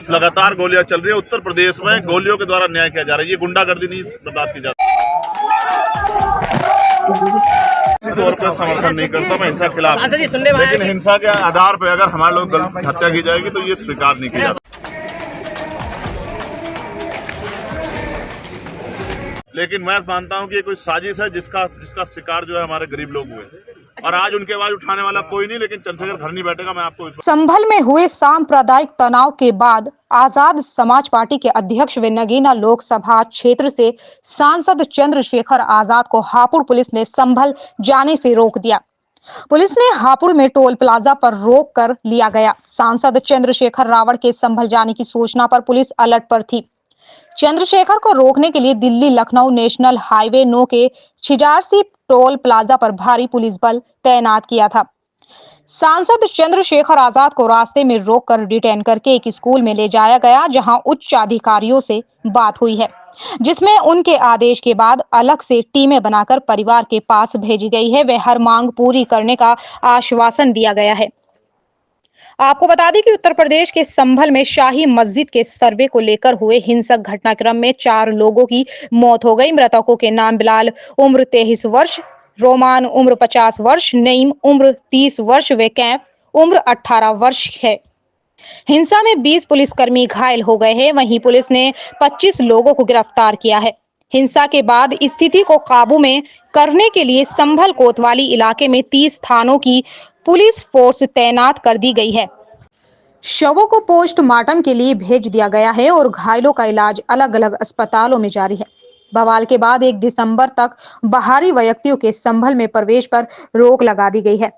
लगातार गोलियां चल रही है। उत्तर प्रदेश में गोलियों के द्वारा न्याय किया जा रहा है। ये गुंडागर्दी नहीं बर्दाश्त की जाती। इसी तौर पर समर्थन नहीं करता मैं हिंसा के खिलाफ, लेकिन हिंसा के आधार पर अगर हमारे लोग गलत हत्या की जाएगी तो ये स्वीकार नहीं किया जाता। लेकिन मैं मानता हूं कि ये कोई साजिश है जिसका शिकार जो है हमारे गरीब लोग हुए, और आज उनके आवाज उठाने वाला कोई नहीं, लेकिन चंद्रशेखर घर नहीं बैठेगा। मैं आपको संभल में हुए सांप्रदायिक तनाव के बाद आजाद समाज पार्टी के अध्यक्ष व नगीना लोकसभा क्षेत्र से सांसद चंद्रशेखर आजाद को हापुड़ पुलिस ने संभल जाने से रोक दिया। पुलिस ने हापुड़ में टोल प्लाजा पर रोक कर लिया गया। सांसद चंद्रशेखर रावण के संभल जाने की सूचना पर पुलिस अलर्ट पर थी। चंद्रशेखर को रोकने के लिए दिल्ली लखनऊ नेशनल हाईवे 9 के छिजारसी टोल प्लाजा पर भारी पुलिस बल तैनात किया था। सांसद चंद्रशेखर आजाद को रास्ते में रोककर डिटेन करके एक स्कूल में ले जाया गया, जहां उच्च अधिकारियों से बात हुई है, जिसमें उनके आदेश के बाद अलग से टीमें बनाकर परिवार के पास भेजी गई है व हर मांग पूरी करने का आश्वासन दिया गया है। आपको बता दें कि उत्तर प्रदेश के संभल में शाही मस्जिद के सर्वे को लेकर हुए हिंसक घटनाक्रम में 4 लोगों की मौत हो गई। मृतकों के नाम बिलाल उम्र 23 वर्ष, रोमान उम्र 50 वर्ष, नईम उम्र 30 वर्ष व कैफ उम्र 18 वर्ष है। हिंसा में 20 पुलिसकर्मी घायल हो गए हैं। वहीं पुलिस ने 25 लोगों को गिरफ्तार किया है। हिंसा के बाद स्थिति को काबू में करने के लिए संभल कोतवाली इलाके में 30 थानों की पुलिस फोर्स तैनात कर दी गई है। शवों को पोस्टमार्टम के लिए भेज दिया गया है और घायलों का इलाज अलग अलग अस्पतालों में जारी है। बवाल के बाद 1 दिसंबर तक बाहरी व्यक्तियों के संभल में प्रवेश पर रोक लगा दी गई है।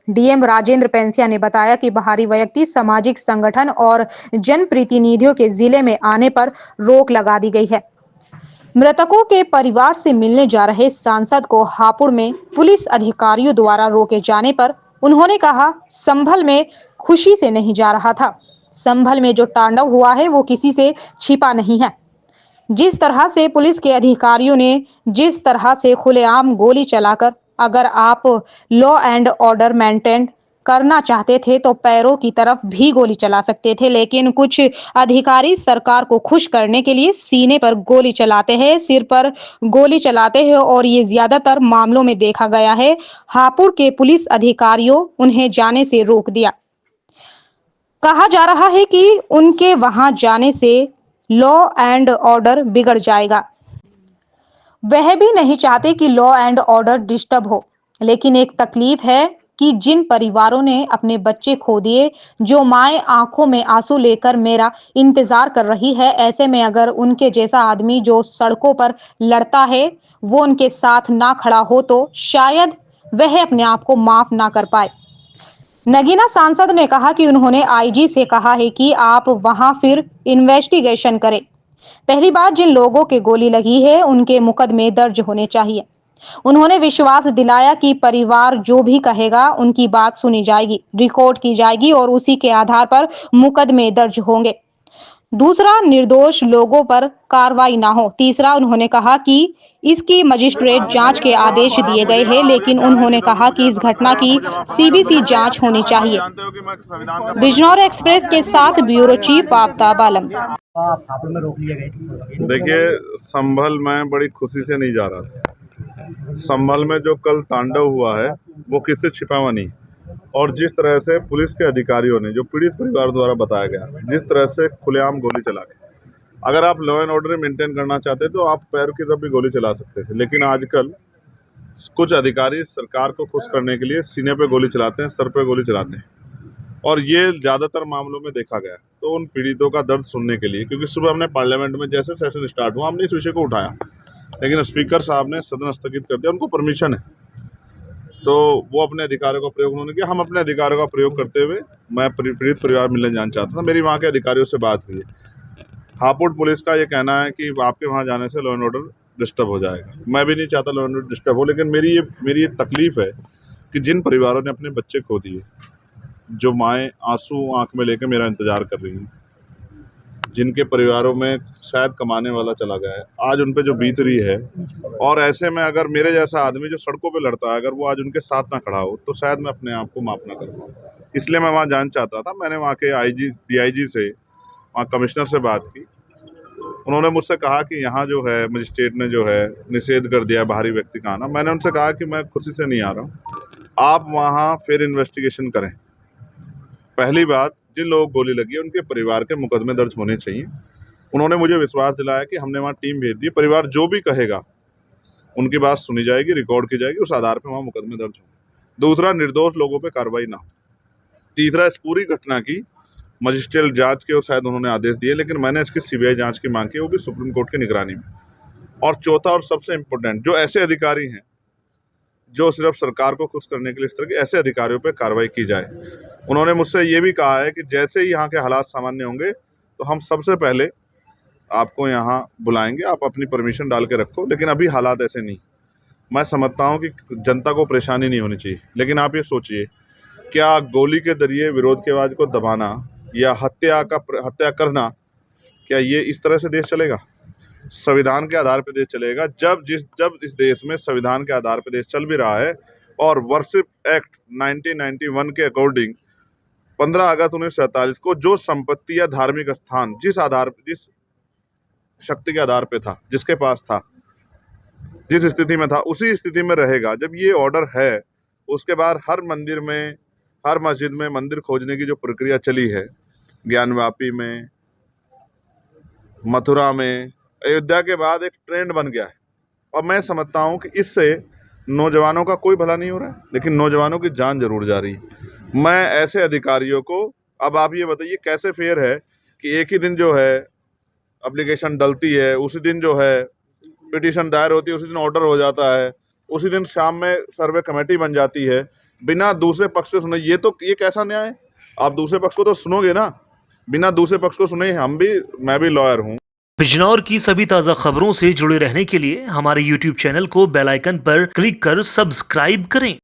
डीएम राजेंद्र पेंसिया ने बताया कि बाहरी व्यक्ति, सामाजिक संगठन और जनप्रतिनिधियों के जिले में आने पर रोक लगा दी गई है। मृतकों के परिवार से मिलने जा रहे सांसद को हापुड़ में पुलिस अधिकारियों द्वारा रोके जाने पर उन्होंने कहा, संभल में खुशी से नहीं जा रहा था। संभल में जो तांडव हुआ है वो किसी से छिपा नहीं है। जिस तरह से पुलिस के अधिकारियों ने जिस तरह से खुलेआम गोली चलाकर, अगर आप लॉ एंड ऑर्डर मेंटेन करना चाहते थे तो पैरों की तरफ भी गोली चला सकते थे, लेकिन कुछ अधिकारी सरकार को खुश करने के लिए सीने पर गोली चलाते हैं, सिर पर गोली चलाते हैं और ये ज्यादातर मामलों में देखा गया है। हापुड़ के पुलिस अधिकारियों उन्हें जाने से रोक दिया। कहा जा रहा है कि उनके वहां जाने से लॉ एंड ऑर्डर बिगड़ जाएगा। वह भी नहीं चाहते कि लॉ एंड ऑर्डर डिस्टर्ब हो, लेकिन एक तकलीफ है कि जिन परिवारों ने अपने बच्चे खो दिए, जो माएं आंखों में आंसू लेकर मेरा इंतजार कर रही है, ऐसे में अगर उनके जैसा आदमी जो सड़कों पर लड़ता है वो उनके साथ ना खड़ा हो तो शायद वह अपने आप को माफ ना कर पाए। नगीना सांसद ने कहा कि उन्होंने आईजी से कहा है कि आप वहां फिर इन्वेस्टिगेशन करें। पहली बार जिन लोगों के गोली लगी है उनके मुकदमे दर्ज होने चाहिए। उन्होंने विश्वास दिलाया कि परिवार जो भी कहेगा उनकी बात सुनी जाएगी, रिकॉर्ड की जाएगी और उसी के आधार पर मुकदमे दर्ज होंगे। दूसरा, निर्दोष लोगों पर कार्रवाई ना हो। तीसरा, उन्होंने कहा कि इसकी मजिस्ट्रेट जांच के आदेश दिए गए हैं, लेकिन उन्होंने कहा कि इस घटना की सीबीसी जांच होनी चाहिए। बिजनौर एक्सप्रेस के साथ ब्यूरो चीफ आफ्ताब आलम। देखिए, संभल में बड़ी खुशी से नहीं जा रहा था। संभल में जो कल तांडव हुआ है वो किससे छिपा हुआ नहीं, और जिस तरह से पुलिस के अधिकारियों ने, जो पीड़ित परिवार द्वारा बताया गया, जिस तरह से खुलेआम गोली चला के, अगर आप लॉ एंड ऑर्डर मेंटेन करना चाहते तो आप पैर की तरफ भी गोली चला सकते थे, लेकिन आजकल कुछ अधिकारी सरकार को खुश करने के लिए सीने पे गोली चलाते हैं, सर पे गोली चलाते हैं, और ये ज़्यादातर मामलों में देखा गया। तो उन पीड़ितों का दर्द सुनने के लिए, क्योंकि सुबह हमने पार्लियामेंट में जैसे सेशन स्टार्ट हुआ हमने इस विषय को उठाया, लेकिन स्पीकर साहब ने सदन स्थगित कर दिया। उनको परमिशन है तो वो अपने अधिकारों का प्रयोग उन्होंने किया। हम अपने अधिकारों का प्रयोग करते हुए, मैं पीड़ित परिवार मिलने जाना चाहता था। मेरी वहाँ के अधिकारियों से बात हुई है। हापुड़ पुलिस का ये कहना है कि आपके वहाँ जाने से लॉ एंड ऑर्डर डिस्टर्ब हो जाएगा। मैं भी नहीं चाहता लॉ एंड ऑर्डर डिस्टर्ब हो, लेकिन मेरी ये तकलीफ है कि जिन परिवारों ने अपने बच्चे खो दिए, जो माएँ आंसू आँख में लेकर मेरा इंतजार कर रही हैं, जिनके परिवारों में शायद कमाने वाला चला गया है, आज उन पे जो बीत रही है, और ऐसे में अगर मेरे जैसा आदमी जो सड़कों पे लड़ता है, अगर वो आज उनके साथ ना खड़ा हो तो शायद मैं अपने आप को माफ ना कर पाऊँ। इसलिए मैं वहाँ जाना चाहता था। मैंने वहाँ के आईजी, डीआईजी से वहाँ कमिश्नर से बात की। उन्होंने मुझसे कहा कि यहाँ जो है मजिस्ट्रेट ने जो है निषेध कर दिया है बाहरी व्यक्ति का आना। मैंने उनसे कहा कि मैं खुशी से नहीं आ रहा हूँ, आप वहाँ फिर इन्वेस्टिगेशन करें। पहली बात, जिन लोगों को गोली लगी है उनके परिवार के मुकदमे दर्ज होने चाहिए। उन्होंने मुझे विश्वास दिलाया कि हमने वहाँ टीम भेज दी, परिवार जो भी कहेगा उनकी बात सुनी जाएगी, रिकॉर्ड की जाएगी, उस आधार पर वहाँ मुकदमे दर्ज होंगे। दूसरा, निर्दोष लोगों पर कार्रवाई ना हो। तीसरा, इस पूरी घटना की मजिस्ट्रियल जांच के और शायद उन्होंने आदेश दिए, लेकिन मैंने इसकी सीबीआई जांच की मांग की, वो भी सुप्रीम कोर्ट की निगरानी में। और चौथा और सबसे इम्पोर्टेंट, जो ऐसे अधिकारी हैं जो सिर्फ सरकार को खुश करने के लिए इस तरह के ऐसे अधिकारियों पर कार्रवाई की जाए। उन्होंने मुझसे ये भी कहा है कि जैसे ही यहाँ के हालात सामान्य होंगे तो हम सबसे पहले आपको यहाँ बुलाएंगे, आप अपनी परमिशन डाल के रखो, लेकिन अभी हालात ऐसे नहीं। मैं समझता हूँ कि जनता को परेशानी नहीं होनी चाहिए, लेकिन आप ये सोचिए, क्या गोली के जरिए विरोध की आवाज़ को दबाना या हत्या करना, क्या ये इस तरह से देश चलेगा? संविधान के आधार पर देश चलेगा। जब इस देश में संविधान के आधार पर देश चल भी रहा है और वर्शिप एक्ट 1991 के अकॉर्डिंग 15 अगस्त 1947 को जो संपत्ति या धार्मिक स्थान जिस शक्ति के आधार पे था, जिसके पास था, जिस स्थिति में था, उसी स्थिति में रहेगा। जब ये ऑर्डर है, उसके बाद हर मंदिर में, हर मस्जिद में मंदिर खोजने की जो प्रक्रिया चली है, ज्ञानवापी में, मथुरा में, अयोध्या के बाद एक ट्रेंड बन गया है। और मैं समझता हूँ कि इससे नौजवानों का कोई भला नहीं हो रहा है, लेकिन नौजवानों की जान जरूर जा रही है। मैं ऐसे अधिकारियों को, अब आप ये बताइए कैसे फेयर है कि एक ही दिन जो है एप्लीकेशन डलती है, उसी दिन जो है पिटीशन दायर होती है, उसी दिन ऑर्डर हो जाता है, उसी दिन शाम में सर्वे कमेटी बन जाती है, बिना दूसरे पक्ष को सुने। ये कैसा न्याय है? आप दूसरे पक्ष को तो सुनोगे ना, बिना दूसरे पक्ष को सुने। मैं भी लॉयर हूँ। बिजनौर की सभी ताज़ा खबरों से जुड़े रहने के लिए हमारे YouTube चैनल को बेल आइकन पर क्लिक कर सब्सक्राइब करें।